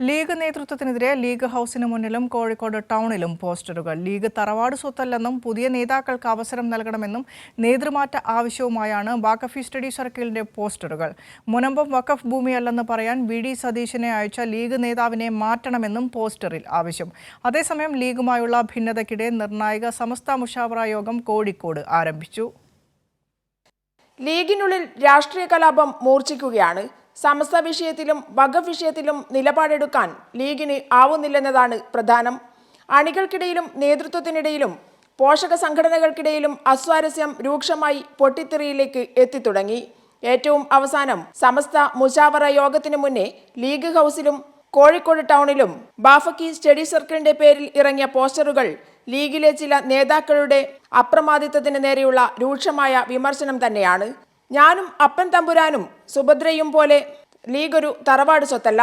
League നേതൃത്വത്തിനെതിരെ league ഹൗസിന് മുന്നിലും കോഴിക്കോട് ടൗണിലും പോസ്റ്ററുകൾ. League തറവാട് സ്വത്തല്ലെന്നും പുതിയ നേതാക്കൾക്ക് അവസരം നൽകണമെന്നും നേതൃമാറ്റ ആവശ്യവുമായാണ് വാക്കഫി സ്റ്റഡി സർക്കിളിന്റെ പോസ്റ്ററുകൾ. മുനമ്പം വഖഫ് ഭൂമിയല്ലെന്ന് പറയാൻ വി.ഡി. സതീശനെ അയച്ച ലീഗ് നേതാവിനെ മാറ്റണമെന്നും പോസ്റ്ററിൽ ആവശ്യം. അതേസമയം ലീഗുമായുള്ള ഭിന്നതയ്ക്കിടെ നിർണായക സമസ്ത മുഷാവറ യോഗം കോഴിക്കോട് ആരംഭിച്ചു. ലീഗിനുള്ളിൽ രാഷ്ട്രീയ കലാപം മൂർച്ഛിക്കുകയാണ്. സമസ്ത വിഷയത്തിലും വഖഫ് വിഷയത്തിലും നിലപാടെടുക്കാൻ ലീഗിന് ആവുന്നില്ലെന്നതാണ് പ്രധാനം. അണികൾക്കിടയിലും നേതൃത്വത്തിനിടയിലും പോഷക സംഘടനകൾക്കിടയിലും അസ്വാരസ്യം രൂക്ഷമായി പൊട്ടിത്തെറിയിലേക്ക് എത്തിത്തുടങ്ങി. ഏറ്റവും അവസാനം സമസ്ത മുഷാവറ യോഗത്തിന് മുന്നേ ലീഗ് ഹൗസിലും കോഴിക്കോട് ടൗണിലും വാക്കഫി സ്റ്റഡി സർക്കിളിന്റെ പേരിൽ ഇറങ്ങിയ പോസ്റ്ററുകൾ ലീഗിലെ ചില നേതാക്കളുടെ അപ്രമാദിത്വത്തിന് നേരെയുള്ള രൂക്ഷമായ വിമർശനം തന്നെയാണ്. ഞാനും അപ്പൻ തമ്പുരാനും സുഭദ്രയും പോലെ ലീഗ് ഒരു തറവാട് സ്വത്തല്ല,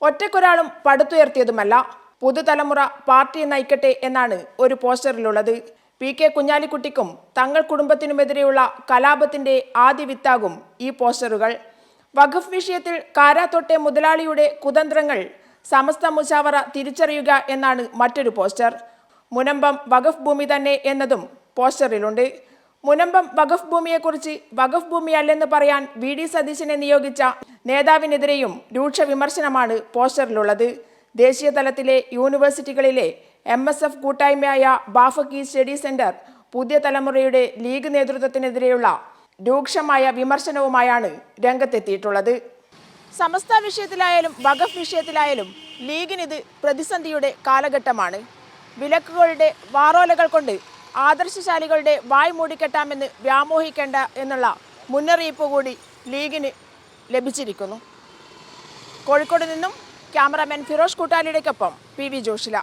ഒറ്റക്കൊരാളും പടുത്തുയർത്തിയതുമല്ല, പുതുതലമുറ പാർട്ടിയെ നയിക്കട്ടെ എന്നാണ് ഒരു പോസ്റ്ററിലുള്ളത്. പി.കെ. കുഞ്ഞാലിക്കുട്ടിക്കും തങ്ങൾ കുടുംബത്തിനുമെതിരെയുള്ള കലാപത്തിന്റെ ആദ്യ വിത്താകും ഈ പോസ്റ്ററുകൾ. വഖഫ് വിഷയത്തിൽ കാരാതൊട്ടെ മുതലാളിയുടെ കുതന്ത്രങ്ങൾ സമസ്ത മുഷാവറ തിരിച്ചറിയുക എന്നാണ് മറ്റൊരു പോസ്റ്റർ. മുനമ്പം വഖഫ് ഭൂമി തന്നെ എന്നതും പോസ്റ്ററിലുണ്ട്. മുനമ്പം വഖഫ് ഭൂമിയെക്കുറിച്ച് വഖഫ് ഭൂമിയല്ലെന്ന് പറയാൻ വി.ഡി. സതീശനെ നിയോഗിച്ച നേതാവിനെതിരെയും രൂക്ഷ വിമർശനമാണ് പോസ്റ്ററിലുള്ളത്. ദേശീയ തലത്തിലെ യൂണിവേഴ്സിറ്റികളിലെ MSF കൂട്ടായ്മയായ വാക്കഫി സ്റ്റഡി സെന്റർ പുതിയ തലമുറയുടെ ലീഗ് നേതൃത്വത്തിനെതിരെയുള്ള രൂക്ഷമായ വിമർശനവുമായാണ് രംഗത്തെത്തിയിട്ടുള്ളത്. സമസ്ത വിഷയത്തിലായാലും വഖഫ് വിഷയത്തിലായാലും ലീഗിനിത് പ്രതിസന്ധിയുടെ കാലഘട്ടമാണ്. വിലക്കുകളുടെ വാറോലകൾ കൊണ്ട് ആദർശശാലികളുടെ വായ് മൂടിക്കെട്ടാമെന്ന് വ്യാമോഹിക്കേണ്ട എന്നുള്ള മുന്നറിയിപ്പ് കൂടി ലീഗിന് ലഭിച്ചിരിക്കുന്നു. കോഴിക്കോട് നിന്നും ക്യാമറാമാൻ ഫിറോസ് കൂട്ടാലിയുടെക്കൊപ്പം PV ജോഷില.